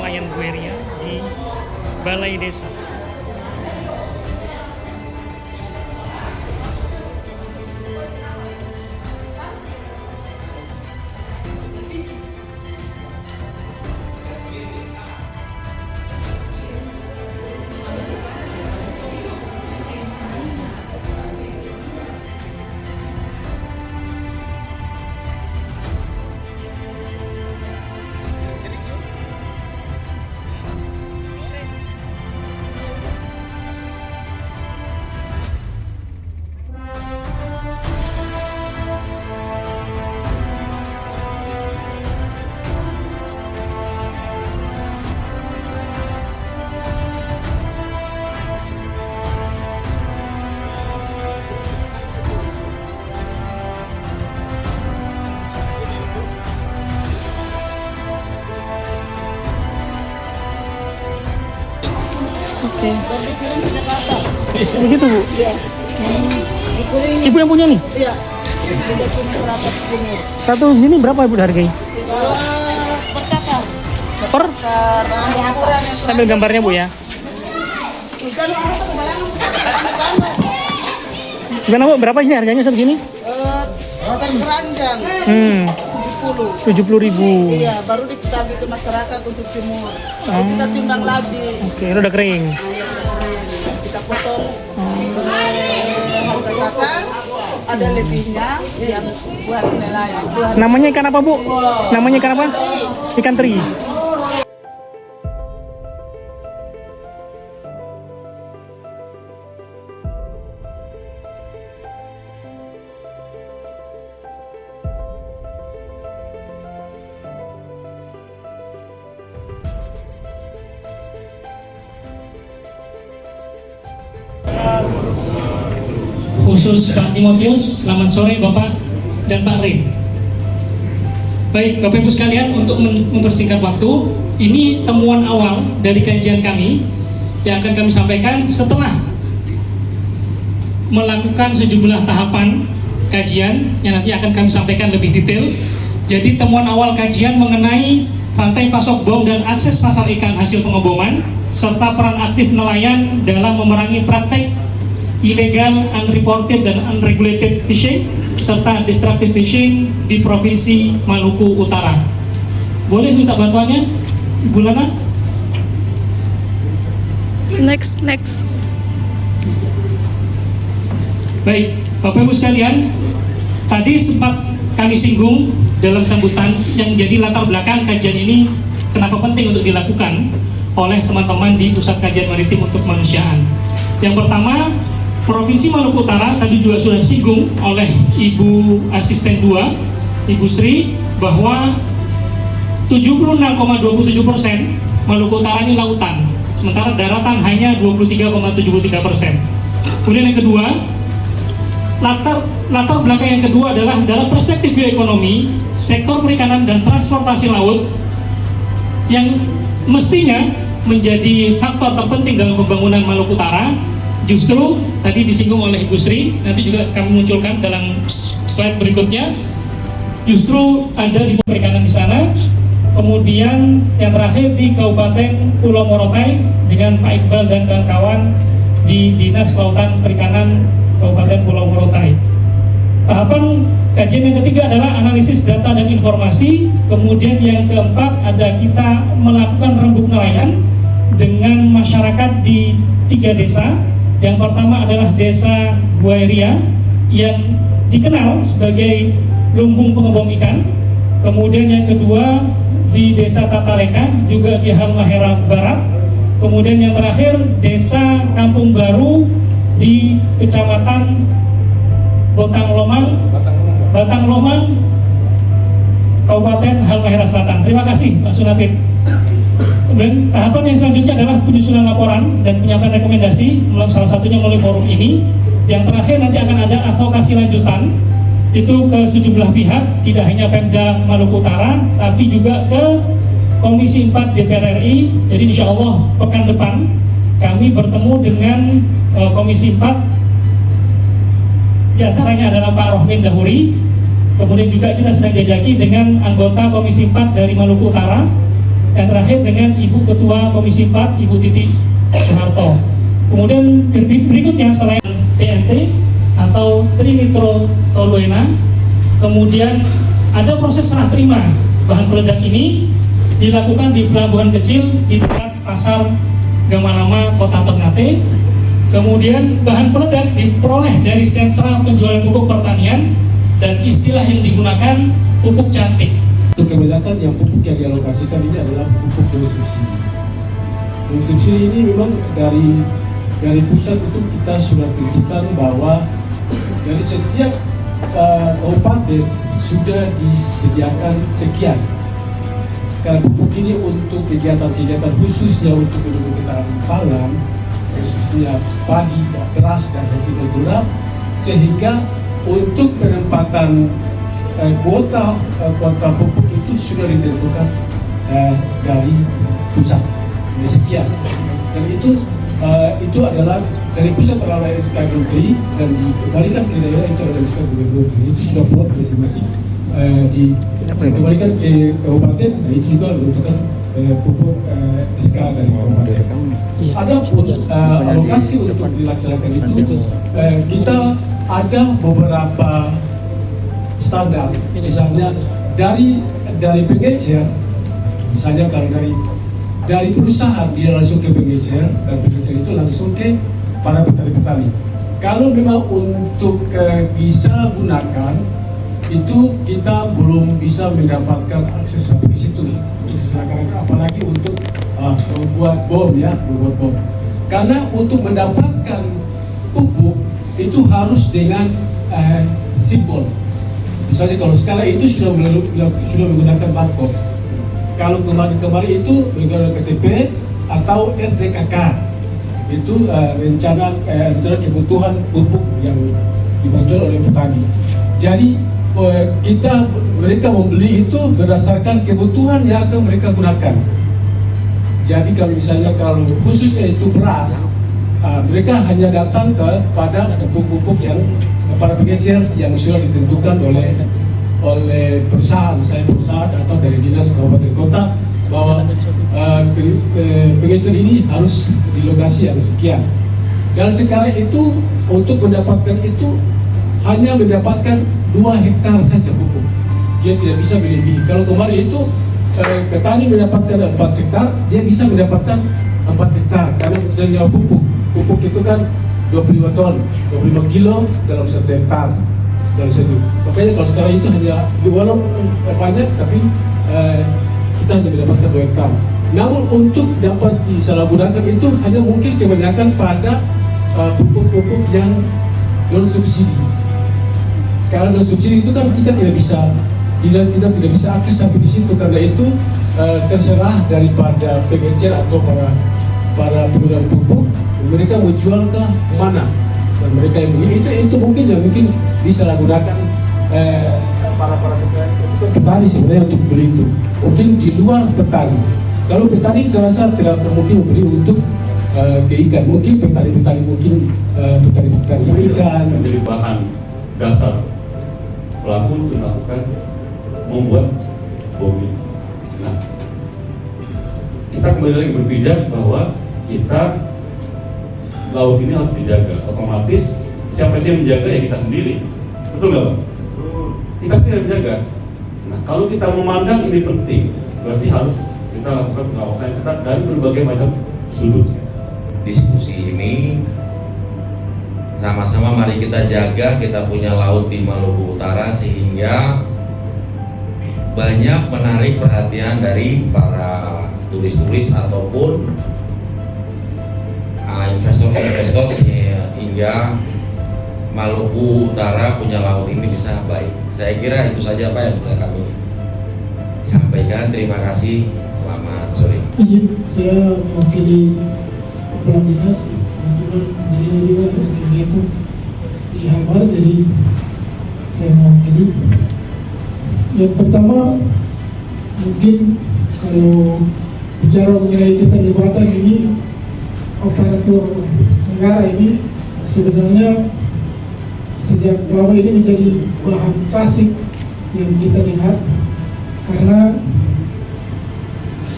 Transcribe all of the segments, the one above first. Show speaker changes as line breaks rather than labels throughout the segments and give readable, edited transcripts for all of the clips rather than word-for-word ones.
nelayan Bueria di Balai Desa. Oke. Begitu Bu?
Iya.
Ibu yang punya nih?
Iya. Tidak cuma 100 jumur.
Satu sini berapa Ibu hargai?
Bertakar.
Per?
Ukuran yang
Sambil gambarnya Bu ya.
Ikan apa tuh kebalangan?
Gimana Bu? Berapa sih harganya satu gini?
Keranjang. 70.
70.000.
Iya, baru ditagih ke masyarakat untuk jemur. Lalu kita timbang lagi.
Oke, itu udah kering.
Nah, ya, sudah kering. Kita potong harga takar. Ada lebihnya yang buat nelayan.
Namanya ikan apa Bu? Namanya ikan apa? Ikan teri. Khusus Pak Timotius, selamat sore Bapak dan Pak Rin. Baik Bapak Ibu sekalian, untuk mempersingkat waktu, ini temuan awal dari kajian kami yang akan kami sampaikan setelah melakukan sejumlah tahapan kajian yang nanti akan kami sampaikan lebih detail. Jadi temuan awal kajian mengenai rantai pasok bom dan akses pasar ikan hasil pengeboman serta peran aktif nelayan dalam memerangi praktek illegal, unreported, dan unregulated fishing serta destructive fishing di Provinsi Maluku Utara. Boleh minta bantuannya, Ibu Lana?
Next.
Baik, Bapak Ibu sekalian, tadi sempat kami singgung dalam sambutan yang jadi latar belakang kajian ini kenapa penting untuk dilakukan oleh teman-teman di Pusat Kajian Maritim untuk Kemanusiaan. Yang pertama, Provinsi Maluku Utara tadi juga sudah disinggung oleh Ibu Asisten 2, Ibu Sri, bahwa 76,27% Maluku Utara ini lautan, sementara daratan hanya 23,73%. Kemudian yang kedua, latar belakang yang kedua adalah dalam perspektif bioekonomi, sektor perikanan dan transportasi laut yang mestinya menjadi faktor terpenting dalam pembangunan Maluku Utara, justru tadi disinggung oleh Ibu Sri, nanti juga kami munculkan dalam slide berikutnya, justru ada di perikanan di sana. Kemudian yang terakhir di Kabupaten Pulau Morotai dengan Pak Iqbal dan kawan-kawan di Dinas Kelautan Perikanan Kabupaten Pulau Morotai. Tahapan kajian yang ketiga adalah analisis data dan informasi. Kemudian yang keempat ada kita melakukan rembuk nelayan dengan masyarakat di 3 desa. Yang pertama adalah Desa Bueria yang dikenal sebagai lumbung pengebom ikan. Kemudian yang kedua di Desa Tataleka, juga di Halmahera Barat. Kemudian yang terakhir Desa Kampung Baru di Kecamatan Batang Lomang, Kabupaten Halmahera Selatan. Terima kasih Pak Sunapit. Kemudian tahapan yang selanjutnya adalah penyusunan laporan dan penyampaian rekomendasi, salah satunya melalui forum ini. Yang terakhir nanti akan ada advokasi lanjutan, itu ke sejumlah pihak, tidak hanya Pemda Maluku Utara, tapi juga ke Komisi 4 DPR RI. Jadi insya Allah pekan depan kami bertemu dengan Komisi 4, di antaranya adalah Pak Rohmin Dahuri. Kemudian juga kita sedang jajaki dengan anggota Komisi 4 dari Maluku Utara. yang terakhir dengan Ibu Ketua Komisi 4 Ibu Titi Soeharto. Kemudian berikutnya selain TNT atau trinitrotoluena, kemudian ada proses serah terima bahan peledak ini dilakukan di pelabuhan kecil di dekat pasar Gamalama, Kota Ternate. Kemudian bahan peledak diperoleh dari sentra penjualan pupuk pertanian dan istilah yang digunakan pupuk cantik.
Untuk kebanyakan yang pupuk yang dialokasikan ini adalah pupuk non subsidi. Non subsidi ini memang dari pusat itu kita sudah tentukan bahwa dari setiap kabupaten sudah disediakan sekian. Karena pupuk ini untuk kegiatan-kegiatan khususnya untuk mendukung ketahanan pangan, khususnya padi, beras dan hortikultura, sehingga untuk penempatan kuota pupuk itu sudah ditentukan dari pusat sekian, dan itu adalah dari pusat adalah SK Menteri dan dikembalikan ke daerah itu adalah SK Gubernur. Itu sudah plot masing-masing dikembalikan ke kabupaten. Nah itu juga menentukan pupuk SK dari kabupaten. Ada pun alokasi untuk dilaksanakan itu kita ada beberapa standar, misalnya dari pengecer, misalnya kalau dari perusahaan dia langsung ke pengecer dan pengecer itu langsung ke para petani-petani. Kalau memang untuk bisa gunakan itu kita belum bisa mendapatkan akses sampai ke situ untuk diserahkan, apalagi untuk membuat bom. Karena untuk mendapatkan pupuk itu harus dengan simbol. Misalnya kalau sekarang itu sudah menggunakan barcode. Kalau kemarin itu menggunakan KTP atau RDKK. Itu rencana kebutuhan pupuk yang dibantu oleh petani. Jadi mereka membeli itu berdasarkan kebutuhan yang akan mereka gunakan. Jadi kalau misalnya khususnya itu beras, mereka hanya datang kepada pupuk-pupuk yang para pengecer yang sudah ditentukan oleh perusahaan, misalnya perusahaan atau dari dinas kabupaten kota, bahwa pengecer ini harus di lokasi yang sekian. Dan sekarang itu untuk mendapatkan itu hanya mendapatkan 2 hektar saja pupuk. Dia tidak bisa melebihi. Kalau kemarin itu petani mendapatkan 4 hektar, dia bisa mendapatkan 4 hektar karena misalnya pupuk itu kan 25 ton, 25 kilo dalam 1 hektar dalam satu. Makanya kalau sekarang itu hanya walaupun banyak tapi kita hanya mendapatkan 2 hektar. Namun untuk dapat disalahgunakan itu hanya mungkin kebanyakan pada pupuk-pupuk yang non subsidi. Karena non subsidi itu kan kita tidak bisa akses sampai di situ, karena itu terserah daripada pengecer atau para pengguna pupuk, mereka mau jual ke mana dan mereka yang beli itu mungkin disalahgunakan para petani sebenarnya untuk beli itu mungkin di luar petani. Kalau petani saya rasa tidak mungkin membeli untuk keikan, mungkin petani ikan
menjadi bahan dasar pelaku untuk melakukan membuat bom ini. Nah, kita kembali lagi berpijak bahwa kita laut ini harus dijaga. Otomatis siapa sih yang menjaga? Ya kita sendiri. Betul nggak Pak? Kita sendiri yang menjaga. Nah, kalau kita memandang ini penting, berarti harus kita lakukan pengawasan yang ketat dari berbagai macam sudut.
Diskusi ini sama-sama mari kita jaga kita punya laut di Maluku Utara sehingga banyak menarik perhatian dari para turis-turis ataupun investor-investor sehingga Maluku Utara punya laut ini bisa baik. Saya kira itu saja Pak yang bisa kami sampaikan. Terima kasih. Selamat sore.
Izin saya mewakili Kepala Dinas, kebetulan beliau juga ada kegiatan di Halmar, jadi saya mewakili. Yang pertama, mungkin kalau bicara mengenai keterlibatan ini, operator negara ini sebenarnya sejak lama ini menjadi bahan klasik yang kita lihat, karena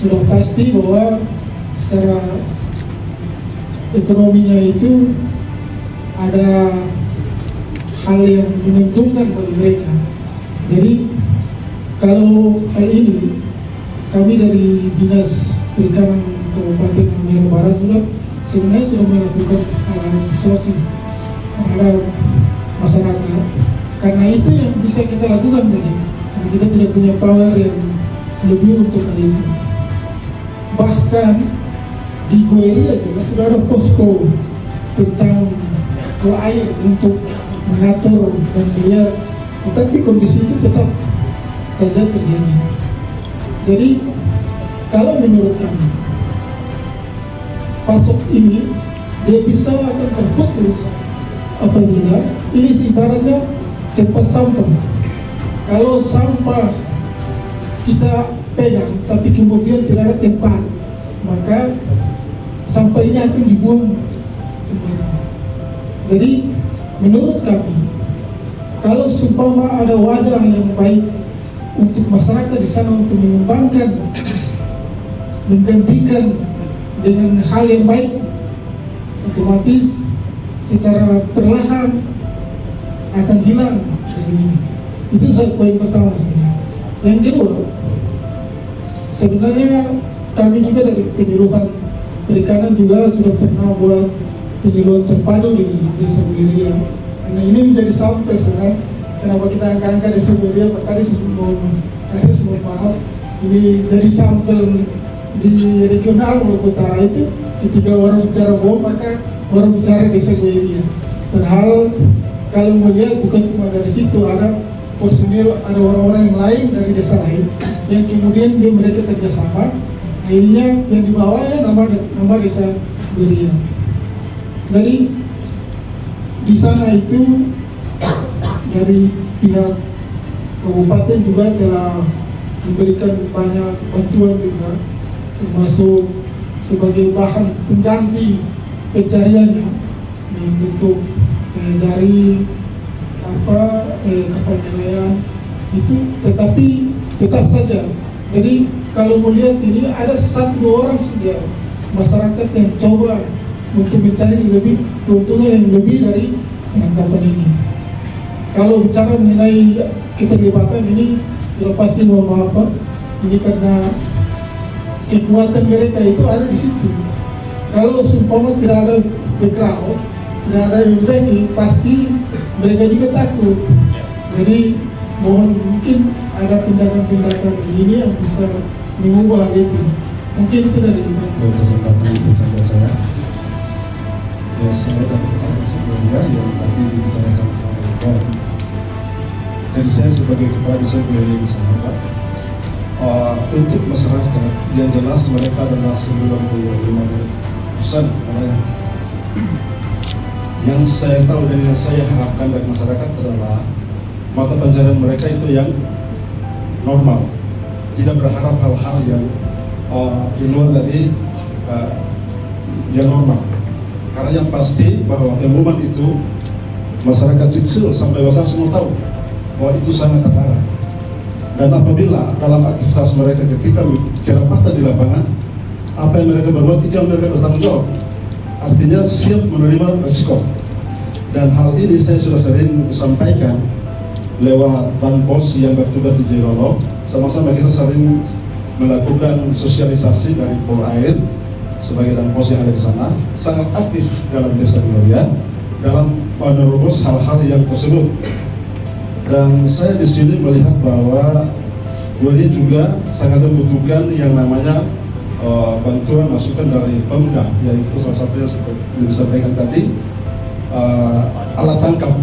sudah pasti bahwa secara ekonominya itu ada hal yang menguntungkan bagi mereka. Jadi kalau hal ini kami dari Dinas Perikanan Kabupaten Halmahera Barat sebenarnya sudah melakukan hal sosial terhadap masyarakat, karena itu yang bisa kita lakukan saja, karena kita tidak punya power yang lebih untuk hal itu. Bahkan di Goeri aja sudah ada posko tentang air untuk mengatur dan melihat, tetapi kondisi itu tetap saja terjadi. Jadi kalau menurut kami pasok ini dia bisa akan terputus apabila ini ibaratnya tempat sampah. Kalau sampah kita pegang tapi kemudian tidak ada tempat, maka sampah ini akan dibuang sembarangan. Jadi menurut kami, kalau seumpama ada wadah yang baik untuk masyarakat di sana untuk mengembangkan, menggantikan dengan hal yang baik, otomatis secara perlahan akan hilang dari ini. Itu poin pertama sebenarnya. Yang kedua, sebenarnya kami juga dari penyuluhan perikanan juga sudah pernah buat penyuluhan terpadu di Desa Goeri, karena ini menjadi sampel sebenarnya. Kenapa kita angkat-angkat Desa Goeri? Tadi sebelum maaf, ini jadi sampel di regional Maluku Utara itu. Ketika orang bicara bom, maka orang bicara Desa Goeri. Padahal kalau melihat bukan cuma dari situ, ada personil, ada orang-orang yang lain dari desa lain yang kemudian mereka kerjasama, akhirnya yang dibawanya nama Desa Goeri. Jadi di sana itu dari pihak kabupaten juga telah memberikan banyak bantuan juga, termasuk sebagai bahan pengganti pencariannya dalam bentuk jari kapal nelayan itu, tetapi tetap saja. Jadi kalau melihat ini ada 1-2 orang saja masyarakat yang coba untuk mencari lebih keuntungan yang lebih dari penangkapan ini. Kalau bicara mengenai keterlibatan ini sudah pasti mohon maaf Pak, ini karena kekuatan mereka itu ada di situ. Kalau seumpama tidak ada background, tidak ada yang berani, pasti mereka juga takut. Jadi mohon mungkin ada tindakan-tindakan ini yang bisa mengubah hal itu. Mungkin itu dari Pak.
Untuk kesempatan bertanya saya, ya saya dapat sebelumnya yang tadi dibicarakan oleh Pak. Jadi saya sebagai kepala desa Goeri di sana Pak, untuk masyarakat yang jelas mereka adalah 95% nelayan. Yang saya tahu dan yang saya harapkan dari masyarakat adalah mata pencarian mereka itu yang normal, tidak berharap hal-hal yang di luar dari yang normal. Karena yang pasti bahwa pemboman itu masyarakat kecil sampai besar semua tahu bahwa itu sangat terlarang. Dan apabila dalam aktivitas mereka ketika kira fakta di lapangan, apa yang mereka berbuat itu yang mereka bertanggung jawab. Artinya siap menerima resiko. Dan hal ini saya sudah sering sampaikan lewat Danpos yang bertugas di Jailolo. Sama-sama kita sering melakukan sosialisasi dari Polair sebagai Danpos yang ada di sana, sangat aktif dalam Desa Goeri dalam menerobos hal-hal yang tersebut. Dan saya di sini melihat bahwa Goeri juga sangat membutuhkan yang namanya bantuan masukan dari Pemda, yaitu salah satunya seperti yang disampaikan tadi, alat tangkap.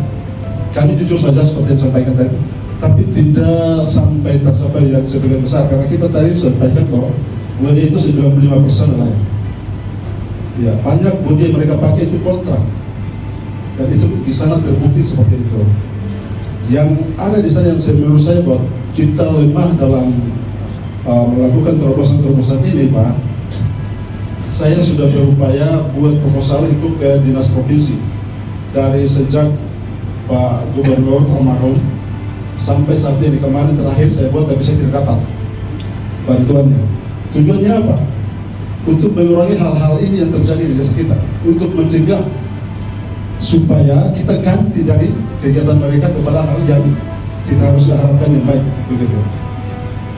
Kami jujur saja seperti yang disampaikan tadi, tapi tidak sampai tercapai yang sebagian besar, karena kita tadi sampaikan bahwa Goeri itu 95% nelayan. Ya, banyak bodi yang mereka pakai itu kontrak, dan itu di sana terbukti seperti itu. Yang ada di sana yang menurut saya bahwa kita lemah dalam melakukan terobosan-terobosan ini Pak. Saya sudah berupaya buat proposal itu ke dinas provinsi dari sejak Pak Gubernur almarhum sampai saat ini. Kemarin terakhir saya buat tapi saya tidak dapat bantuannya.
Tujuannya apa? Untuk mengurangi hal-hal ini yang terjadi di desa kita, untuk mencegah supaya kita ganti dari kegiatan mereka kepada hal yang kita harus harapkan yang baik, begitu.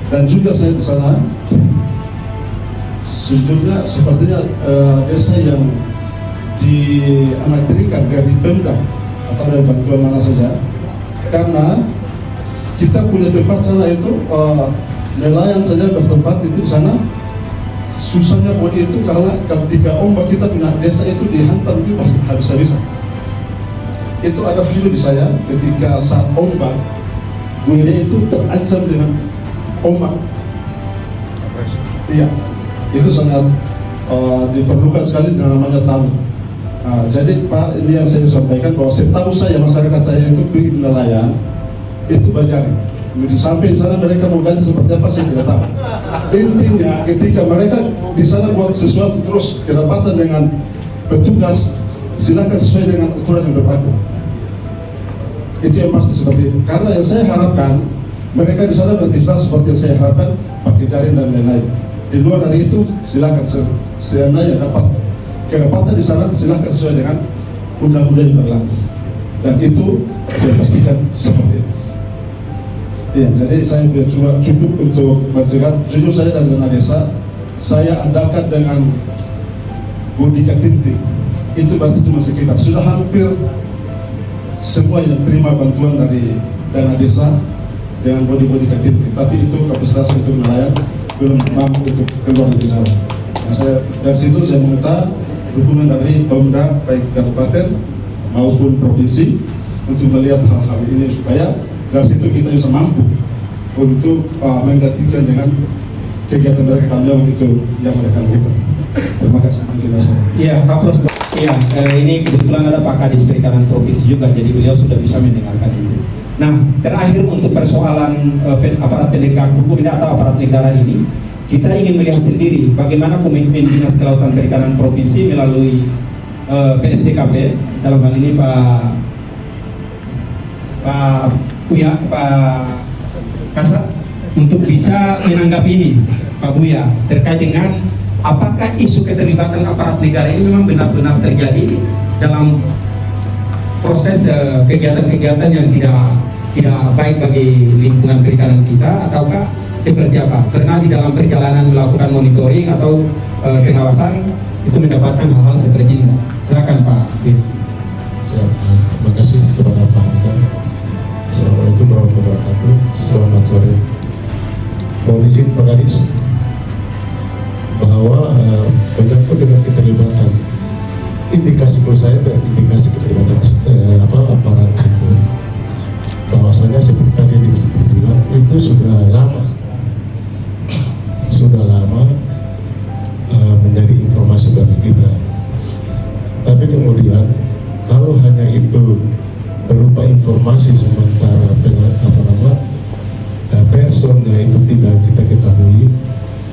Dan juga saya di sana sejujurnya sepertinya desa yang dianaktirikan dari Pemda atau dari bantuan mana saja, karena kita punya tempat sana itu nelayan saja bertempat itu di sana susahnya buat itu, karena ketika ombak kita punya desa itu dihantam itu pasti habis-habisan. Itu ada video di saya ketika saat ombak buaya itu terancam dengan ombak. Iya, itu sangat diperlukan sekali dengan namanya tahu. Jadi Pak, ini yang saya sampaikan bahwa setahu saya masyarakat saya itu pergi nelayan itu bajari. Di samping sana mereka mau ganti seperti apa saya tidak tahu. Intinya ketika mereka di sana buat sesuatu terus kedapatan dengan petugas, silakan sesuai dengan aturan yang berlaku. Itu yang pasti seperti itu. Karena yang saya harapkan mereka di sana beraktivitas seperti yang saya harapkan, pakai jaring dan lain-lain. Di luar dari itu silakan seandainya dapat kedapatan di sana silakan sesuai dengan undang-undang yang berlaku. Dan itu saya pastikan seperti itu. Ya, jadi saya cukup untuk mencegah. Jujur saya dari dana desa saya adakan dengan Bodika Tinting. Itu berarti cuma sekitar sudah hampir semua yang terima bantuan dari dana desa dengan Bodika Tinting. Tapi itu kapasitas untuk nelayan belum mampu untuk keluar dari sana. Nah, saya dari situ saya meminta dukungan dari Pemda baik kabupaten maupun provinsi untuk melihat hal-hal ini supaya dari situ kita bisa mampu untuk menggantikan dengan kegiatan mereka kami itu yang mereka lakukan. Terima kasih.
Iya, Pak Pros. Iya, ini kebetulan ada Pak Kadis Perikanan Provinsi juga, jadi beliau sudah bisa mendengarkan itu. Nah, terakhir untuk persoalan aparat penegak hukum ini atau aparat negara ini, kita ingin melihat sendiri bagaimana komitmen Dinas Kelautan Perikanan Provinsi melalui PSDKP, dalam hal ini Pak Kasat, untuk bisa menanggapi ini Pak Buya terkait dengan apakah isu keterlibatan aparat negara ini memang benar-benar terjadi dalam proses kegiatan-kegiatan yang tidak baik bagi lingkungan perikanan kita, ataukah seperti apa? Pernah di dalam perjalanan melakukan monitoring atau pengawasan itu mendapatkan hal-hal seperti ini? Silakan Pak Buya.
Terima kasih kepada Pak Hamka. Assalamualaikum warahmatullahi wabarakatuh. Selamat sore. Mohon izin Pak Kadis bahwa menyangkut dengan keterlibatan, indikasi kalau saya terindikasi keterlibatan aparat hukum, bahwasanya seperti tadi dibilang itu sudah lama menjadi informasi bagi kita. Tapi kemudian kalau hanya itu berupa informasi sementara personnya itu tidak kita ketahui,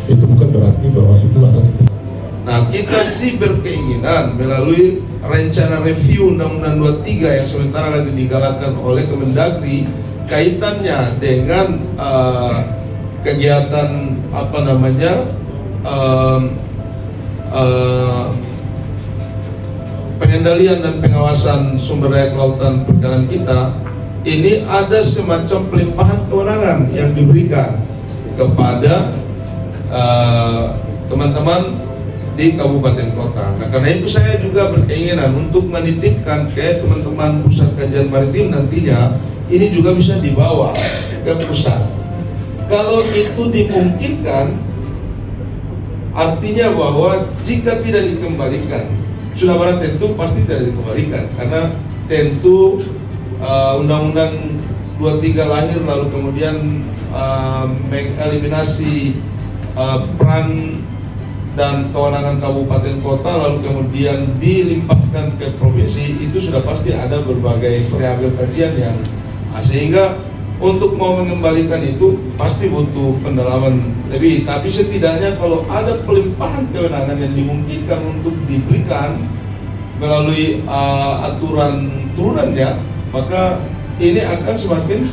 itu bukan berarti bahwa itu ada keterlibatan.
Nah, kita sih berkeinginan melalui rencana review Undang-Undang 23 yang sementara lagi digalakkan oleh Kemendagri kaitannya dengan kegiatan pengendalian dan pengawasan sumber daya kelautan perikanan kita, ini ada semacam pelimpahan kewenangan yang diberikan kepada teman-teman di kabupaten kota. Nah, karena itu saya juga berkeinginan untuk menitipkan ke teman-teman pusat kajian maritim nantinya ini juga bisa dibawa ke pusat. Kalau itu dimungkinkan, artinya bahwa jika tidak dikembalikan, sudah barang tentu pasti tidak dikembalikan, karena tentu Undang-Undang 23 lahir lalu kemudian mengeliminasi peran dan kewenangan kabupaten kota lalu kemudian dilimpahkan ke provinsi, itu sudah pasti ada berbagai variabel kajian yang sehingga untuk mau mengembalikan itu pasti butuh pendalaman lebih. Tapi setidaknya kalau ada pelimpahan kewenangan yang dimungkinkan untuk diberikan melalui aturan turunannya, maka ini akan semakin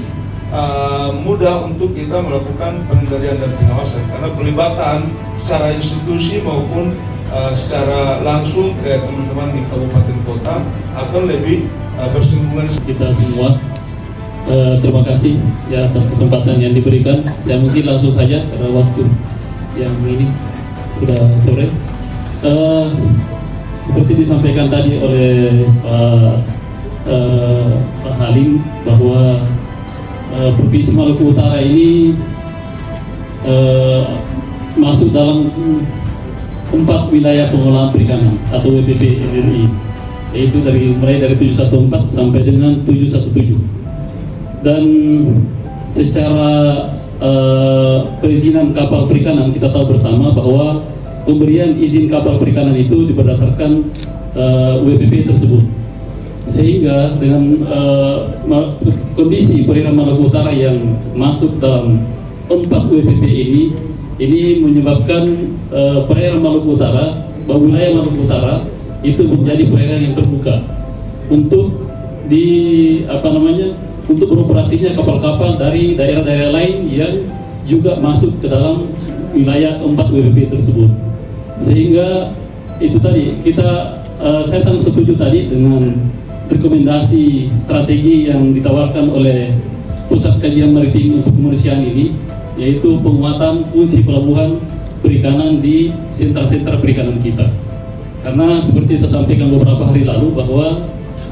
mudah untuk kita melakukan pengendalian dan pengawasan, karena pelibatan secara institusi maupun secara langsung ke teman-teman di kabupaten kota akan lebih bersinggungan.
Kita semua terima kasih ya atas kesempatan yang diberikan. Saya mungkin langsung saja karena waktu yang ini sudah sore. Seperti disampaikan tadi oleh Pak Halim bahwa Provinsi Maluku Utara ini masuk dalam 4 wilayah pengelolaan perikanan atau WPP MRI, yaitu mulai dari 714 sampai dengan 717. Dan secara perizinan kapal perikanan kita tahu bersama bahwa pemberian izin kapal perikanan itu berdasarkan WPP tersebut. Sehingga dengan kondisi perairan Maluku Utara yang masuk dalam 4 WPP ini menyebabkan perairan Maluku Utara, wilayah Maluku Utara itu menjadi perairan yang terbuka untuk untuk beroperasinya kapal-kapal dari daerah-daerah lain yang juga masuk ke dalam wilayah 4 WPP tersebut. Sehingga itu tadi saya sangat setuju tadi dengan rekomendasi strategi yang ditawarkan oleh Pusat Kajian Maritim untuk Kemanusiaan ini, yaitu penguatan fungsi pelabuhan perikanan di sentra-sentra perikanan kita. Karena seperti saya sampaikan beberapa hari lalu bahwa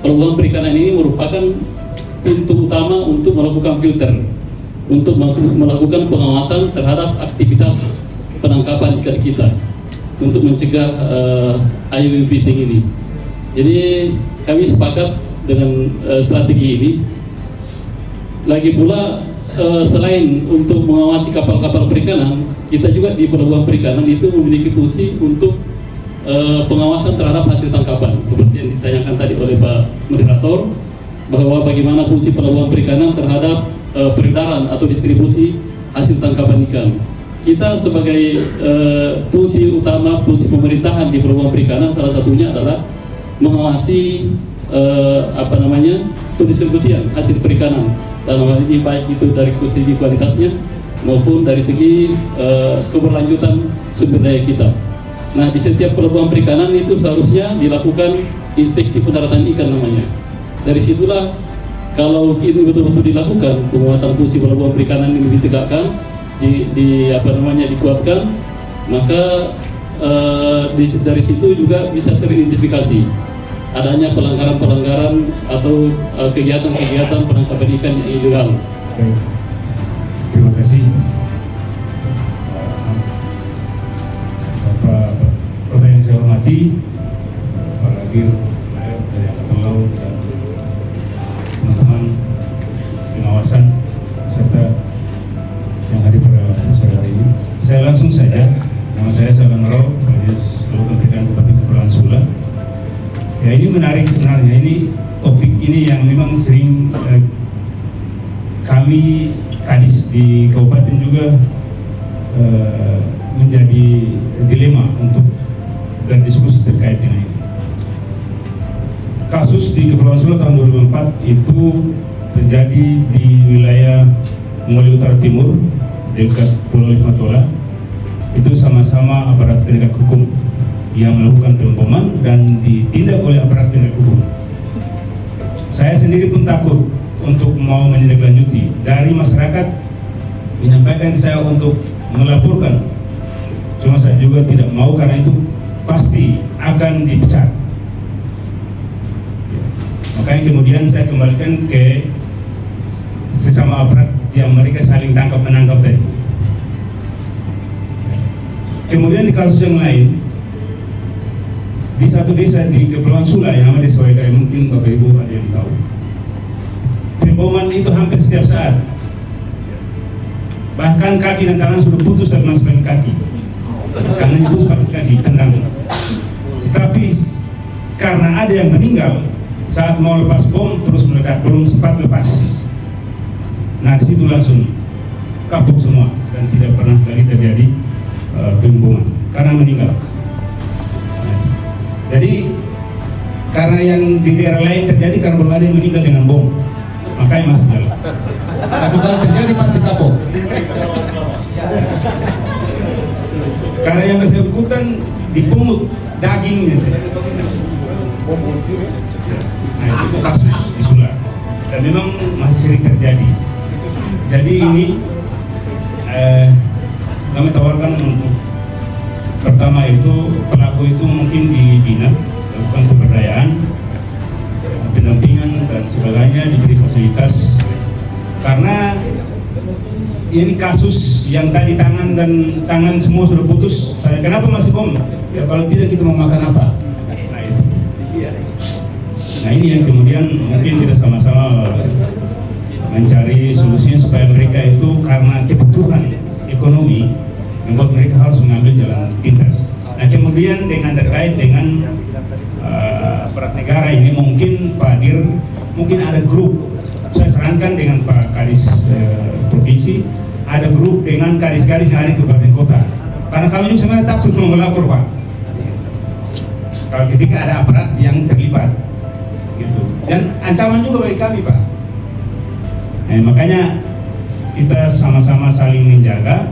pelabuhan perikanan ini merupakan pintu utama untuk melakukan filter, untuk melakukan pengawasan terhadap aktivitas penangkapan ikan kita, untuk mencegah IUU fishing ini. Jadi kami sepakat dengan strategi ini. Lagi pula selain untuk mengawasi kapal-kapal perikanan, kita juga di pelabuhan perikanan itu memiliki fungsi untuk pengawasan terhadap hasil tangkapan, seperti yang ditanyakan tadi oleh Pak Moderator, bahwa bagaimana fungsi pelabuhan perikanan terhadap peredaran atau distribusi hasil tangkapan ikan. Kita sebagai fungsi utama, fungsi pemerintahan di pelabuhan perikanan salah satunya adalah mengawasi pendistribusian hasil perikanan, dalam hal ini baik itu dari segi kualitasnya maupun dari segi keberlanjutan sumber daya kita. Nah, di setiap pelabuhan perikanan itu seharusnya dilakukan inspeksi pendaratan ikan namanya. Dari situlah kalau itu betul-betul dilakukan, penguatan fungsi pelabuhan perikanan ini ditegakkan, dikuatkan, maka dari situ juga bisa teridentifikasi adanya pelanggaran-pelanggaran atau kegiatan-kegiatan penangkapan ikan yang ilegal.
Terima kasih Bapak yang saya hormati, Pak Hadir dari Angkatan Laut dan teman-teman pengawasan serta yang hadir pada sore hari ini. Saya langsung saja, nama saya Salam Rao, Kepala Kelautan Perikanan Kabupaten Kepulauan Sula. Ya, ini menarik sebenarnya, ini topik ini yang memang sering kami Kadis di kabupaten juga menjadi dilema untuk berdiskusi terkait dengan ini. Kasus di Kepulauan Sula tahun 2004 itu terjadi di wilayah Mongoli Utara Timur dekat Pulau Lismatola. Itu sama-sama aparat penegak hukum yang melakukan pemboman dan ditindak oleh aparat penegak hukum. Saya sendiri pun takut untuk mau menindaklanjuti. Dari masyarakat menyampaikan ke saya untuk melaporkan, cuma saya juga tidak mau karena itu pasti akan dipecat. Makanya kemudian saya kembalikan ke sesama aparat yang mereka saling tangkap menangkap tadi. Kemudian di kasus yang lain, di satu desa di Kepulauan Sula yang namanya Desa Waikaya, mungkin Bapak Ibu ada yang tahu. Pemboman itu hampir setiap saat. Bahkan kaki dan tangan sudah putus dan masuk pakai kaki. Karena itu pakai kaki, tendang. Tapi karena ada yang meninggal saat mau lepas bom terus meledak, belum sempat lepas. Nah, di situ langsung kapok semua dan tidak pernah lagi terjadi pemboman karena meninggal. Jadi karena yang di daerah lain terjadi karena belum ada yang meninggal dengan bom. makanya masih jalan.
Tapi kalau terjadi pasti kapok.
Karena yang bersangkutan dipungut dagingnya saya. Nah itu kasus di Sula dan memang masih sering terjadi. Jadi ini kami tawarkan untuk pertama itu pelaku itu mungkin dibina, lakukan pemberdayaan, pendampingan dan sebagainya, diberi fasilitas karena ini kasus yang tadi tangan semua sudah putus. Kenapa masih bom? Ya kalau tidak kita mau makan apa? Nah itu. Nah ini yang kemudian mungkin kita sama-sama mencari solusinya supaya mereka itu karena kebutuhan ekonomi membuat mereka harus mengambil jalan pintas. Nah kemudian dengan terkait dengan aparat negara ini mungkin Pak Dir mungkin ada grup, saya sarankan dengan Pak Kadis Provinsi ada grup dengan kadis-kadis yang ada di kabupaten kota karena kami juga sebenarnya takut mau melapor Pak kalau ketika ada aparat yang terlibat gitu dan ancaman juga bagi kami Pak. Makanya kita sama-sama saling menjaga,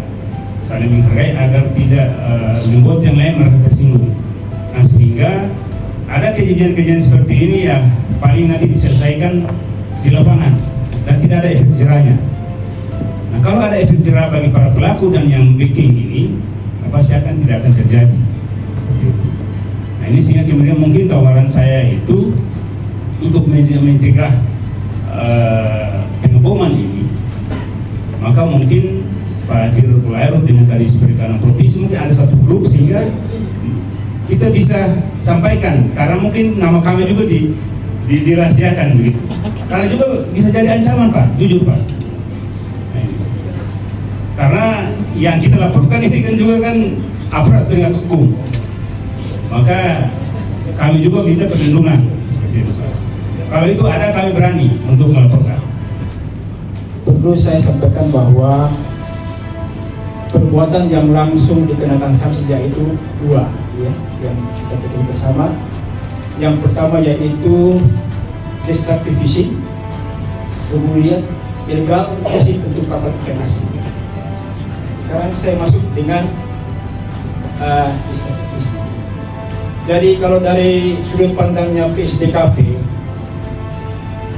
saling menghargai agar tidak membuat yang lain merasa tersinggung. Nah sehingga ada kejadian-kejadian seperti ini ya paling nanti diselesaikan di lapangan dan tidak ada efek jerahnya. Nah kalau ada efek jerah bagi para pelaku dan yang bikin ini pasti tidak akan terjadi seperti itu. Nah ini sehingga kemudian mungkin tawaran saya itu untuk mencegah pengeboman ini, maka mungkin Pak Dir Polairut dengan Kadis Perikanan Provinsi mungkin ada satu grup sehingga kita bisa sampaikan karena mungkin nama kami juga dirahasiakan begitu karena juga bisa jadi ancaman Pak, jujur Pak. Karena yang kita laporkan ini kan juga kan aparat penegak hukum, maka kami juga minta perlindungan seperti itu Pak. Kalau itu ada kami berani untuk melaporkan.
Perlu saya sampaikan bahwa perbuatan yang langsung dikenakan sanksi yaitu dua ya yang kita ketahui bersama. Yang pertama yaitu destructive fishing, kemudian illegal fishing untuk kapal ikan asing. Sekarang saya masuk dengan destructive fishing. Jadi kalau dari sudut pandangnya PSDKP,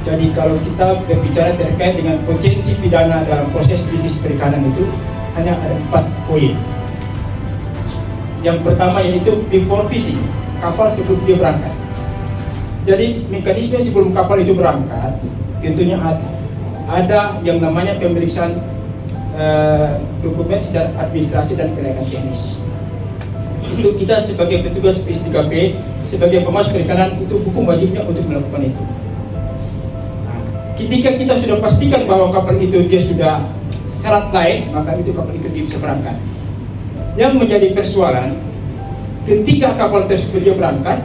jadi kalau kita berbicara terkait dengan potensi pidana dalam proses bisnis perikanan itu hanya ada 4 poin. Yang pertama yaitu before fishing, kapal sebelum dia berangkat. Jadi mekanisme sebelum kapal itu berangkat tentunya ada yang namanya pemeriksaan dokumen secara administrasi dan kelayakan teknis. Itu kita sebagai petugas PSDKP, sebagai pemasok perikanan itu hukum wajibnya untuk melakukan itu. Ketika kita sudah pastikan bahwa kapal itu dia sudah syarat lain, maka itu kapal itu bisa berangkat. Yang menjadi persoalan, ketika kapal tersebut dia berangkat,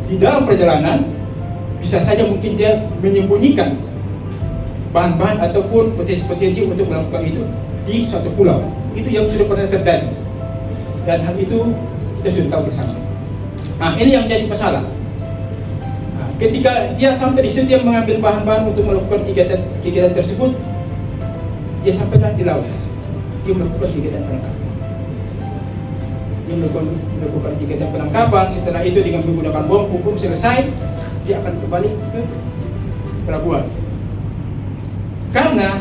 di dalam perjalanan bisa saja mungkin dia menyembunyikan bahan-bahan ataupun potensi-potensi untuk melakukan itu di suatu pulau. Itu yang sudah pernah terjadi. Dan hal itu kita sudah tahu bersama. Nah, ini yang menjadi masalah. Ketika dia sampai di situ, dia mengambil bahan-bahan untuk melakukan kegiatan tersebut, dia sampailah di laut, dia melakukan kegiatan penangkapan. Dia melakukan kegiatan penangkapan. Setelah itu dengan menggunakan bom, hukum selesai, dia akan kembali ke pelabuhan. Karena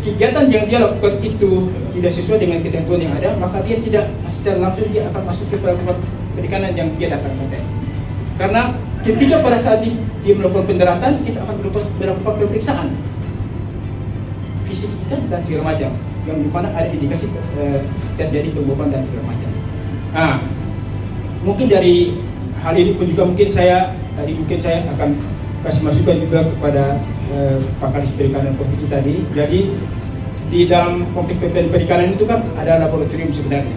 kegiatan yang dia lakukan itu tidak sesuai dengan ketentuan yang ada, maka dia tidak secara langsung dia akan masuk ke pelabuhan perikanan yang dia datangkan. Karena ketika pada saat dia melakukan pendaratan, kita akan melakukan pemeriksaan fisik kita dan segala macam, yang dimana ada indikasi terjadi pemboman dan segala macam. Nah, mungkin dari hal ini pun juga mungkin saya akan kasih masukan juga kepada Pak Kadis Perikanan Provinsi tadi. Jadi di dalam konteks perikanan itu kan ada laboratorium sebenarnya.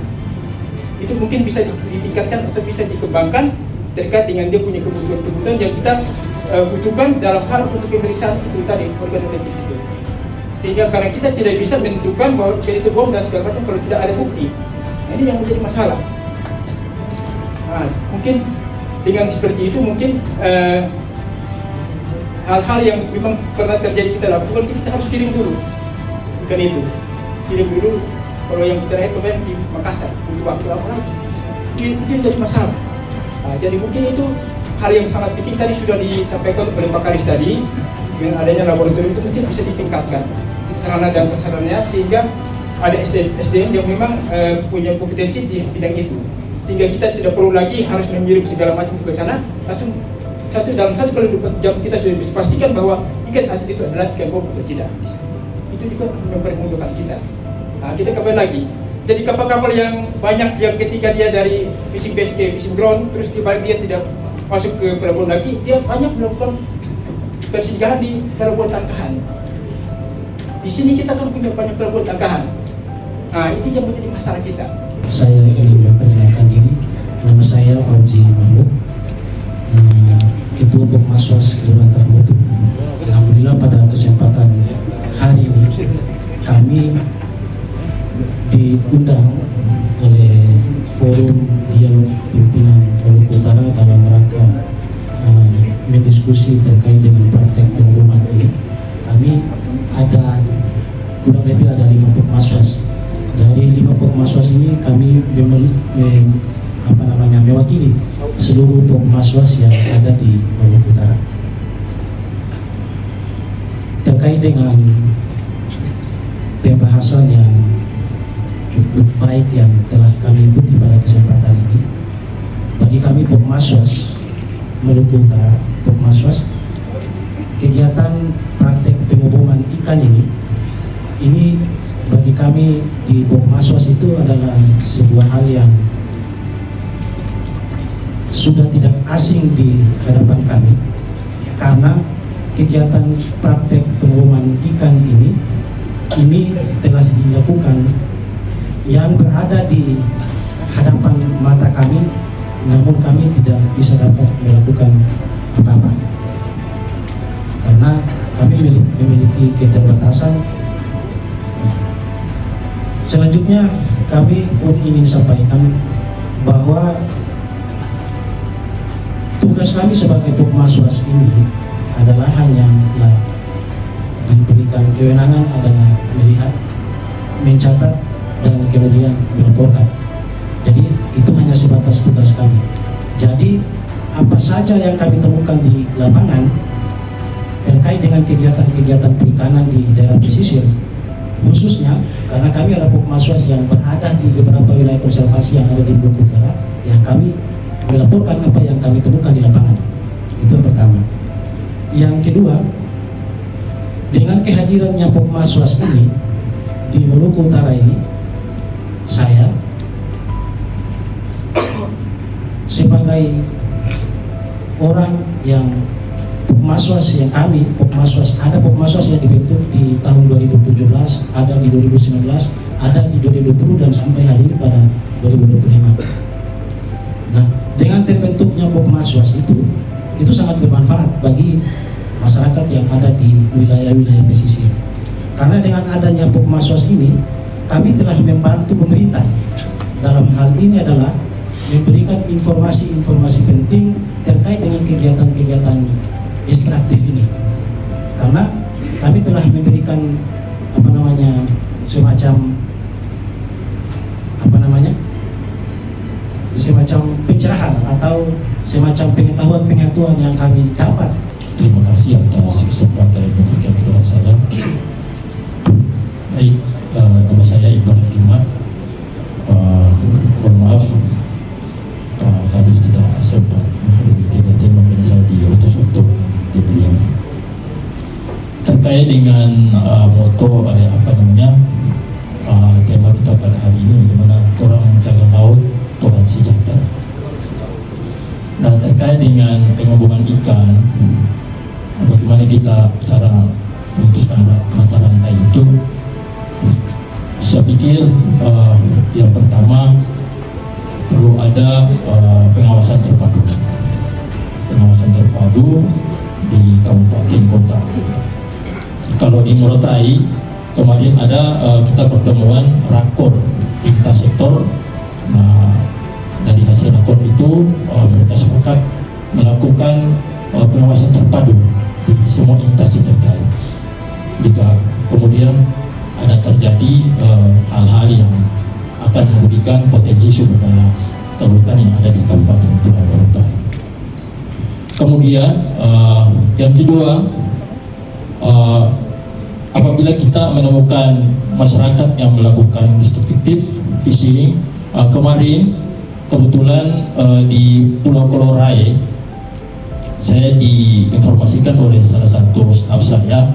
Itu mungkin bisa ditingkatkan atau bisa dikembangkan terkait dengan dia punya kebutuhan-kebutuhan yang kita butuhkan dalam hal untuk pemeriksaan itu tadi, organoleptik itu. Sehingga karena kita tidak bisa menentukan bahwa itu bom dan segala macam kalau tidak ada bukti. Nah, ini yang menjadi masalah. Nah, mungkin dengan seperti itu mungkin hal-hal yang memang pernah terjadi kita lakukan, kita harus kirim dulu. Bukan itu, kirim dulu. Kalau yang kita lihat kemarin di Makassar, butuh waktu lama lagi. Itu yang jadi masalah. Nah, jadi mungkin itu hal yang sangat penting tadi sudah disampaikan oleh Pak Karis tadi. Dengan adanya laboratorium itu mungkin bisa ditingkatkan sarana dan prasarananya, sehingga ada SDM yang memang punya kompetensi di bidang itu, sehingga kita tidak perlu lagi harus mengirim segala macam ke sana, langsung dalam 1x24 jam kita sudah bisa pastikan bahwa ikan asli itu adalah ikan bom atau tidak. Itu juga mempermudahkan kita. Nah, kita kembali lagi. Jadi kapal-kapal yang banyak yang ketika dia dari fishing base ke fishing ground, terus dibalik dia tidak masuk ke pelabuhan lagi, dia banyak melakukan persinggahan di pelabuhan tangkahan. Di sini kita kan punya banyak pelabuhan tangkahan. Nah, itu yang menjadi masalah kita.
Saya ingin memperkenalkan diri. Nama saya Fauzi Mahmud, Ketua Pokmaswas Kelurahan Tafmutu. Alhamdulillah pada kesempatan hari ini kami diundang oleh Forum Dialog Pimpinan Maluku Utara dalam rangka mendiskusi terkait dengan praktek pengeboman ini. Kami ada kurang lebih ada 5 Pokmaswas. Dari 5 Pokmaswas ini kami mewakili seluruh Pokmaswas yang ada di Maluku Utara. Terkait dengan pembahasan yang cukup baik yang telah kami ikuti pada kesempatan ini, bagi kami Pokmaswas Maluku Utara, Pokmaswas, kegiatan praktek pengoboman ikan ini bagi kami di Pokmaswas itu adalah sebuah hal yang sudah tidak asing di hadapan kami, karena kegiatan praktek pengoboman ikan ini telah dilakukan yang berada di hadapan mata kami, namun kami tidak bisa dapat melakukan apa-apa karena kami memiliki keterbatasan. Selanjutnya kami pun ingin sampaikan bahwa tugas kami sebagai Pokmaswas ini adalah hanyalah diberikan kewenangan adalah melihat, mencatat, dan kemudian melaporkan. Jadi itu hanya sebatas tugas kami. Jadi apa saja yang kami temukan di lapangan terkait dengan kegiatan-kegiatan perikanan di daerah pesisir, khususnya karena kami ada Pokmaswas yang berada di beberapa wilayah konservasi yang ada di Maluku Utara, yang kami melaporkan apa yang kami temukan di lapangan. Itu yang pertama. Yang kedua, dengan kehadirannya Pokmaswas ini di Maluku Utara ini, saya sebagai orang yang Pokmaswas yang kami Pokmaswas, ada Pokmaswas yang dibentuk di tahun 2017, ada di 2019, ada di 2020 dan sampai hari ini pada 2025. Nah, dengan terbentuknya Pokmaswas itu sangat bermanfaat bagi masyarakat yang ada di wilayah-wilayah pesisir. Karena dengan adanya Pokmaswas ini, kami telah membantu pemerintah dalam hal ini adalah memberikan informasi-informasi penting terkait dengan kegiatan-kegiatan ekstraktif ini. Karena kami telah memberikan semacam pencerahan atau semacam pengetahuan yang kami dapat.
Terima kasih atas kesempatan yang diberikan kepada saya. Baik, nama saya Ibrahim Jumat. Mohon maaf, Pak Kadis tidak sempat menghadiri kegiatan, makanya saya diutus untuk beliau. Terkait dengan moto tema kita pada hari ini, di mana orang menjaga laut, orang sejahtera. Nah, terkait dengan pengoboman ikan, bagaimana kita cara memutuskan mata rantai itu, saya pikir yang pertama perlu ada pengawasan terpadu di kabupaten kota. Kalau di Morotai kemarin ada kita pertemuan rakor lintas sektor. Nah, dari hasil rakor itu mereka sepakat melakukan pengawasan terpadu di semua instansi terkait. Jika kemudian ada terjadi hal-hal yang akan merugikan potensi sumber daya kelautan yang ada di Kabupaten Pulau Morotai. Kemudian yang kedua, apabila kita menemukan masyarakat yang melakukan destruktif fishing, kemarin kebetulan di Pulau Kolorai saya diinformasikan oleh salah satu staf saya,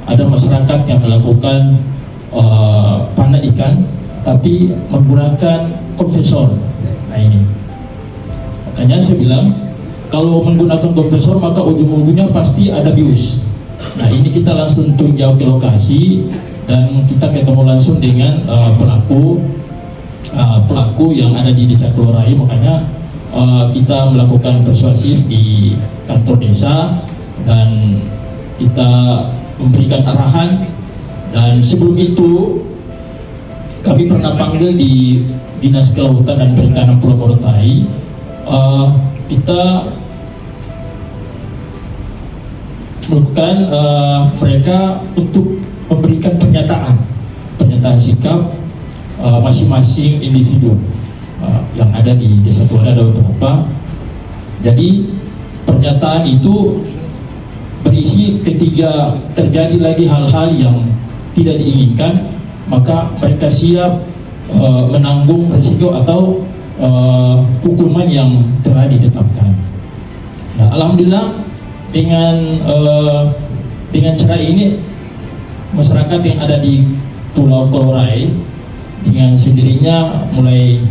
ada masyarakat yang melakukan panen ikan tapi menggunakan kompresor. Nah ini, makanya saya bilang kalau menggunakan kompresor maka ujung-ujungnya pasti ada bius. Nah ini kita langsung tunjuk ke lokasi dan kita ketemu langsung dengan pelaku yang ada di desa Kolorai. Makanya kita melakukan persuasif di kantor desa dan kita memberikan arahan. Dan sebelum itu kami pernah panggil di Dinas Kelautan dan Perikanan Pulau Morotai. Kita melakukan mereka untuk memberikan pernyataan sikap masing-masing individu yang ada di desa Kolorai, ada beberapa. Jadi pernyataan itu berisi ketika terjadi lagi hal-hal yang tidak diinginkan, maka mereka siap menanggung risiko atau hukuman yang telah ditetapkan. Nah, alhamdulillah dengan cara ini masyarakat yang ada di Pulau Kolorai dengan sendirinya mulai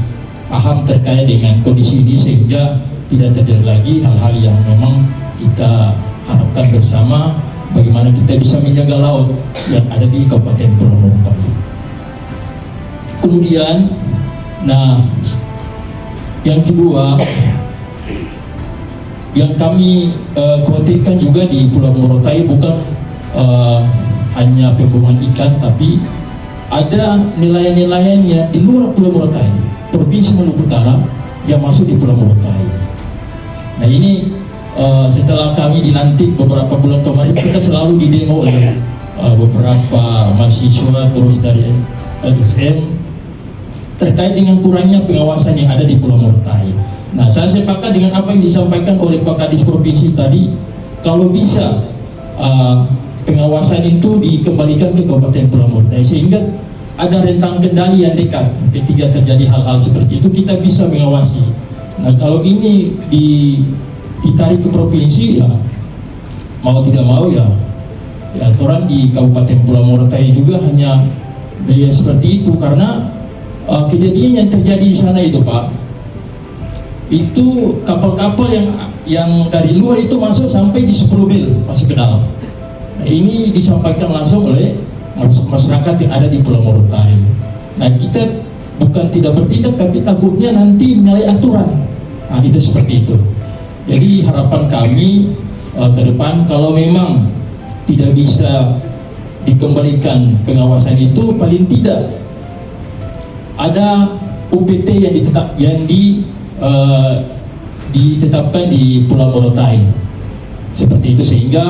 paham terkait dengan kondisi ini, sehingga tidak terjadi lagi hal-hal yang memang kita harapkan bersama bagaimana kita bisa menjaga laut yang ada di Kabupaten Pulau Morotai. Kemudian, nah yang kedua yang kami khawatirkan juga di Pulau Morotai bukan hanya pembuangan ikan, tapi ada nelayan-nelayan yang di luar Pulau Morotai, Provinsi Maluku Utara, yang masuk di Pulau Morotai. Nah ini setelah kami dilantik beberapa bulan kemarin, kita selalu didemo oleh beberapa mahasiswa terus dari LSM terkait dengan kurangnya pengawasan yang ada di Pulau Morotai. Nah, saya sepakat dengan apa yang disampaikan oleh Pak Kadis Provinsi tadi, kalau bisa pengawasan itu dikembalikan ke Kabupaten Pulau Morotai sehingga ada rentang kendali yang dekat. Ketika terjadi hal-hal seperti itu kita bisa mengawasi. Nah, kalau ini ditarik ke provinsi, ya mau tidak mau ya aturan di Kabupaten Pulau Morotai juga hanya melihat seperti itu, karena kejadian yang terjadi di sana itu Pak, itu kapal-kapal yang dari luar itu masuk sampai di 10 mil masuk ke dalam. Nah, ini disampaikan langsung oleh masyarakat yang ada di Pulau Morotai. Nah, kita bukan tidak bertindak, tapi takutnya nanti menyalahi aturan. Nah, itu seperti itu. Jadi harapan kami ke depan, kalau memang tidak bisa dikembalikan pengawasan itu, paling tidak ada UPT yang ditetapkan di Pulau Morotai seperti itu, sehingga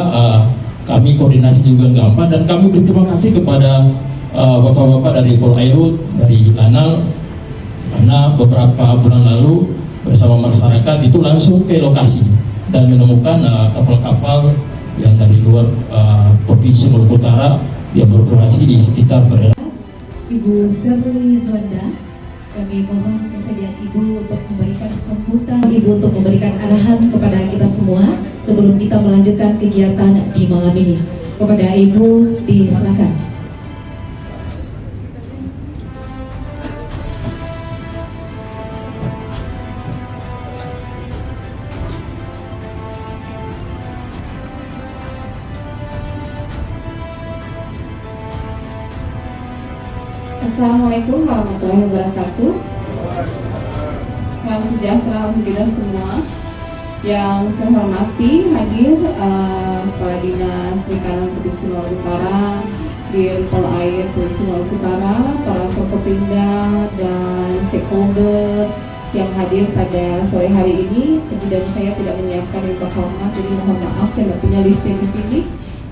kami koordinasi juga gampang. Dan kami berterima kasih kepada bapak-bapak dari Polairut, dari Lanal, karena beberapa bulan lalu bersama masyarakat itu langsung ke lokasi dan menemukan kapal-kapal yang dari luar Provinsi Maluku Utara yang beroperasi di sekitar perairan.
Ibu Serli Zwanda, kami mohon kesediaan Ibu untuk memberikan sambutan, Ibu untuk memberikan arahan kepada kita semua sebelum kita melanjutkan kegiatan di malam ini. Kepada Ibu disilakan.
Assalamualaikum warahmatullahi wabarakatuh. Salam sejahtera untuk kita semua. Yang saya hormati hadir Kepala Dinas Perikanan Provinsi Maluku Utara, Dir Polair Provinsi Maluku Utara, para Forkopimda dan stakeholder yang hadir pada sore hari ini. Dan saya tidak menyiapkan info hormat, jadi mohon maaf saya tidak punya listnya di sini.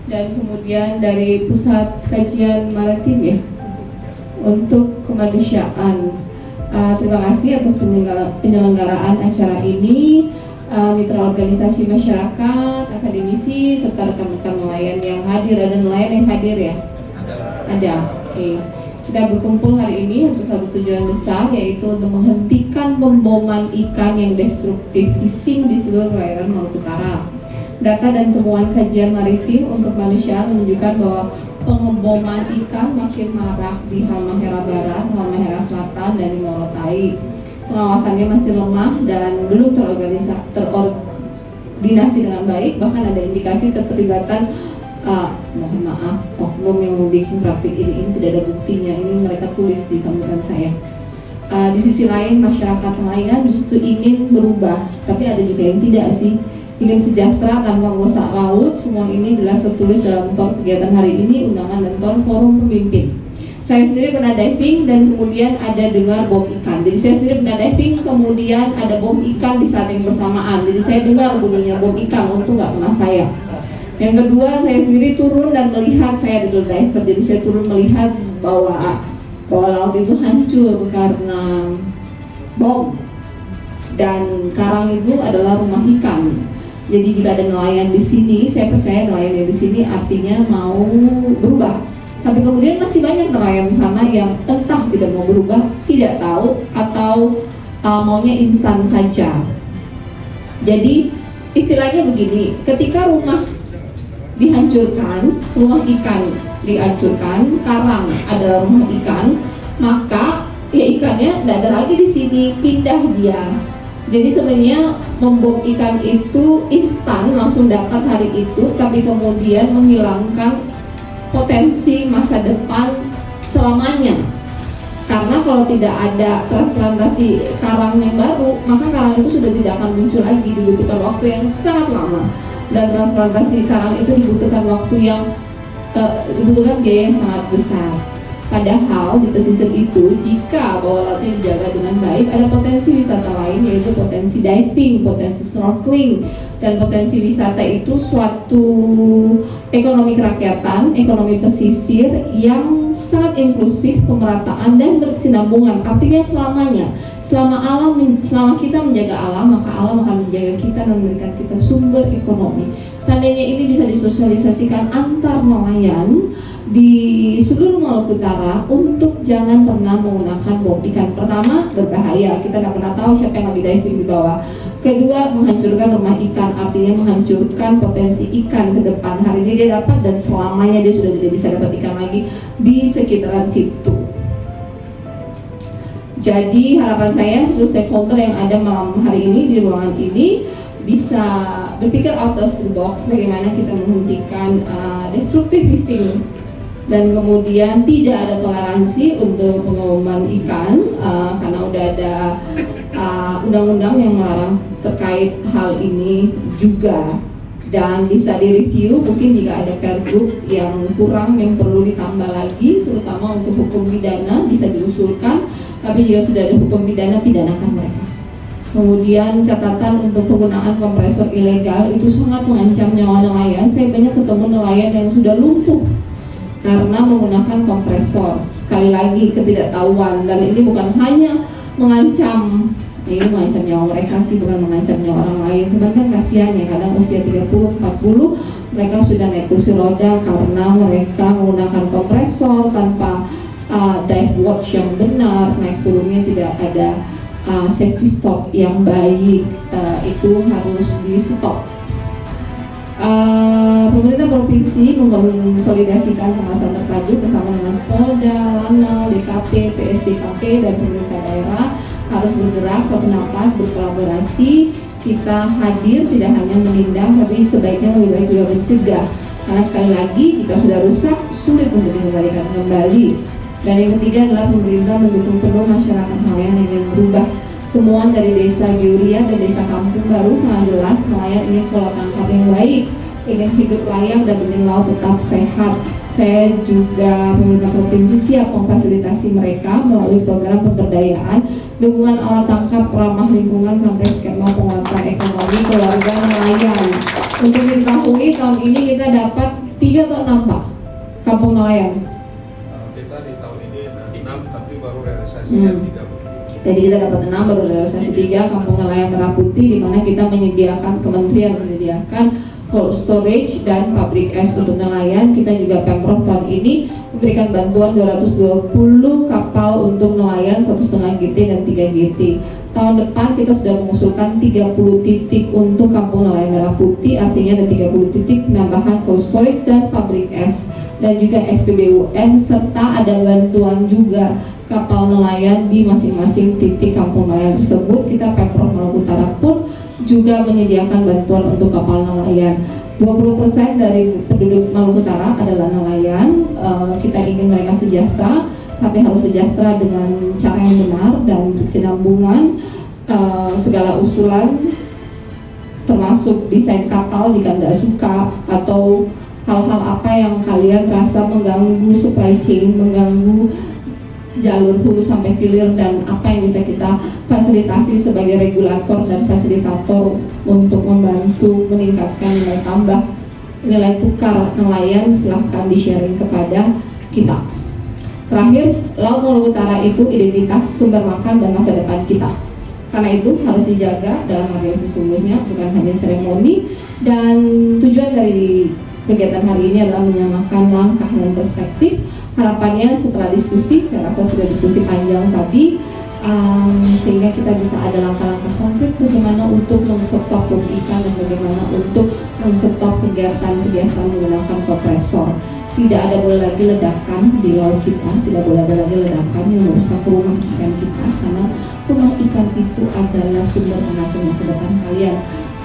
Dan kemudian dari Pusat Kajian Maritim ya, untuk kemanusiaan. Terima kasih atas penyelenggaraan acara ini. Mitra organisasi masyarakat, akademisi, serta rekan-rekan nelayan yang hadir. Ada nelayan yang hadir ya? Ada. Oke. Kita berkumpul hari ini untuk satu tujuan besar, yaitu untuk menghentikan pemboman ikan yang destruktif fishing di seluruh perairan Maluku Utara. Data dan temuan kajian maritim untuk manusia menunjukkan bahwa pengeboman ikan makin marak di Halmahera Barat, Halmahera Selatan, dan di Morotai. Pengawasannya masih lemah dan belum terkoordinasi dengan baik, bahkan ada indikasi keterlibatan mohon maaf, oknum yang membuat praktik ini tidak ada buktinya. Ini mereka tulis di sambutan saya. Di sisi lain, masyarakat nelayan justru ingin berubah, tapi ada juga yang tidak sih. Ingin sejahtera tanpa merusak laut. Semua ini jelas tertulis dalam TOR kegiatan hari ini, undangan dan TOR forum pemimpin. Saya sendiri pernah diving dan kemudian ada dengar bom ikan. Jadi saya sendiri pernah diving, kemudian ada bom ikan di saat yang bersamaan. Jadi saya dengar bunyinya bom ikan, untung nggak kena saya. Yang kedua, saya sendiri turun dan melihat, saya adalah diver, jadi saya turun melihat bahwa laut itu hancur karena bom. Dan karang itu adalah rumah ikan. Jadi jika ada nelayan di sini, saya percaya nelayan yang di sini artinya mau berubah. Tapi kemudian masih banyak nelayan di sana yang entah tidak mau berubah, tidak tahu, atau maunya instan saja. Jadi istilahnya begini, ketika rumah dihancurkan, rumah ikan dihancurkan, karang adalah rumah ikan, maka ya ikannya tidak ada lagi di sini, pindah dia. Jadi sebenarnya membom ikan itu instan, langsung dapat hari itu, tapi kemudian menghilangkan potensi masa depan selamanya. Karena kalau tidak ada transplantasi karang yang baru, maka karang itu sudah tidak akan muncul lagi, dibutuhkan waktu yang sangat lama. Dan transplantasi karang itu dibutuhkan waktu yang dibutuhkan biaya yang sangat besar. Padahal di pesisir itu, jika bawah lautnya dijaga dengan baik, ada potensi wisata lain, yaitu potensi diving, potensi snorkeling, dan potensi wisata itu suatu ekonomi kerakyatan, ekonomi pesisir yang sangat inklusif, pemerataan, dan berkesinambungan. Artinya selamanya, selama kita menjaga alam, maka alam akan menjaga kita dan memberikan kita sumber ekonomi. Seandainya ini bisa disosialisasikan antar nelayan di seluruh Maluku Utara untuk jangan pernah menggunakan bom ikan. Pertama, berbahaya, kita tidak pernah tahu siapa yang lagi diving di bawah. Kedua, menghancurkan rumah ikan, artinya menghancurkan potensi ikan ke depan. Hari ini dia dapat dan selamanya dia sudah tidak bisa dapat ikan lagi di sekitaran situ. Jadi harapan saya seluruh stakeholder yang ada malam hari ini di ruangan ini bisa berpikir out of the box, bagaimana kita menghentikan destructive fishing, dan kemudian tidak ada toleransi untuk pengeboman ikan karena udah ada undang-undang yang melarang terkait hal ini juga, dan bisa direview mungkin jika ada pergub yang kurang yang perlu ditambah lagi, terutama untuk hukum pidana bisa diusulkan, tapi jika sudah ada hukum pidana, pidanakan mereka. Kemudian catatan untuk penggunaan kompresor ilegal itu sangat mengancam nyawa nelayan. Saya banyak ketemu nelayan yang sudah lumpuh karena menggunakan kompresor. Sekali lagi ketidaktahuan, dan ini bukan hanya mengancam, ini mengancam nyawa mereka sih, bukan mengancam nyawa orang lain. Cuman kan kasihan ya, kadang usia 30-40 mereka sudah naik kursi roda karena mereka menggunakan kompresor tanpa dive watch yang benar, naik turunnya tidak ada safety stop yang baik, itu harus di stop. Pemerintah provinsi mengonsolidasikan pengawasan terpadu bersama dengan Polda, Lanal, DKP, PSDKP, dan pemerintah daerah harus bergerak satu napas, berkolaborasi. Kita hadir tidak hanya menindak, tapi sebaiknya lebih baik juga mencegah. Karena sekali lagi, jika sudah rusak, sulit untuk dikembalikan kembali. Dan yang ketiga adalah pemerintah mendukung penuh masyarakat nelayan yang ingin berubah. Temuan dari Desa Geuria dan Desa Kampung Baru sangat jelas, nelayan ingin pola tangkap yang baik, ingin hidup layak dan ingin laut tetap sehat. saya juga pemerintah provinsi siap memfasilitasi mereka melalui program pemberdayaan, dukungan alat tangkap ramah lingkungan sampai skema penguatan ekonomi keluarga nelayan. Untuk diketahui tahun ini kita dapat 3 atau 6 Pak kampung nelayan.
Kita di tahun ini 6 tapi baru realisasinya 3.
Jadi kita dapat 6 baru realisasi 3 kampung nelayan Merah Putih, di mana kita menyediakan, kementerian menyediakan cold storage dan pabrik es untuk nelayan. Kita juga Pemprov tahun ini memberikan bantuan 220 kapal untuk nelayan 1,5 GT dan 3 GT. Tahun depan kita sudah mengusulkan 30 titik untuk kampung nelayan Merah Putih, artinya ada 30 titik penambahan cold storage dan pabrik es, dan juga SPBUN, serta ada bantuan juga kapal nelayan di masing-masing titik kampung nelayan tersebut. Kita Pemprov Maluku Utara pun juga menyediakan bantuan untuk kapal nelayan. 20% dari penduduk Maluku Utara adalah nelayan. Kita ingin mereka sejahtera, tapi harus sejahtera dengan cara yang benar dan berkesinambungan. Segala usulan termasuk desain kapal jika Anda suka, atau hal-hal apa yang kalian rasa mengganggu supply chain, mengganggu jalur hulu sampai hilir, dan apa yang bisa kita fasilitasi sebagai regulator dan fasilitator untuk membantu meningkatkan nilai tambah, nilai tukar nelayan, silahkan di-sharing kepada kita. Terakhir, Laut Maluku Utara itu identitas, sumber makan, dan masa depan kita. Karena itu harus dijaga dalam arti yang sesungguhnya, bukan hanya seremoni. Dan tujuan dari kegiatan hari ini adalah menyamakan langkah dan perspektif. Harapannya setelah diskusi, saya rasa sudah diskusi panjang tadi, sehingga kita bisa ada langkah-langkah konkret bagaimana untuk men-stop ikan dan bagaimana untuk men-stop kegiatan menggunakan kompresor. Tidak ada boleh lagi ledakan di laut kita, tidak boleh ada lagi ledakan yang merusak rumah ikan kita, karena rumah ikan itu adalah sumber penghasilan masa depan kalian,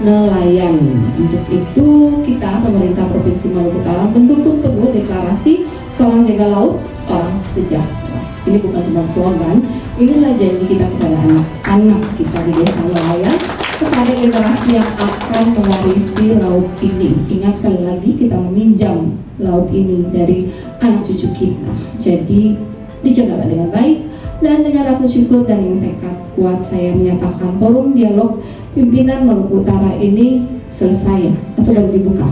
nelayan. Untuk itu kita pemerintah Provinsi Maluku Utara mendukung penuh deklarasi orang jaga laut, orang sejahtera. Ini bukan cuma slogan, inilah janji kita kepada anak-anak kita di desa nelayan, kepada generasi yang akan mewarisi laut ini. Ingat sekali lagi, kita meminjam laut ini dari anak cucu kita. Jadi dijaga dengan baik, dan dengan rasa syukur dan yang tekad kuat, saya menyatakan forum dialog pimpinan Maluku Utara ini selesai, atau baru dibuka?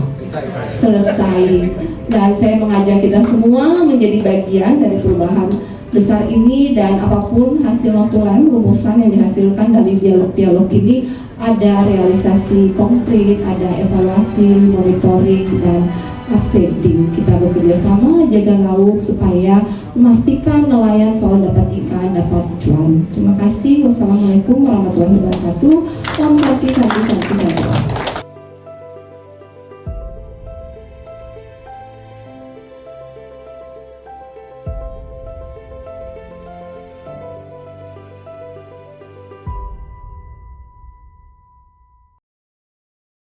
Selesai. Dan saya mengajak kita semua menjadi bagian dari perubahan besar ini, dan apapun hasil notulen, rumusan yang dihasilkan dari dialog-dialog ini, ada realisasi konkret, ada evaluasi, monitoring, dan upgrading. Kita bekerja sama jaga laut supaya memastikan nelayan selalu dapat ikan, dapat cuan. Terima kasih. Wassalamualaikum warahmatullahi wabarakatuh. Om Santi Santi Santi Santi.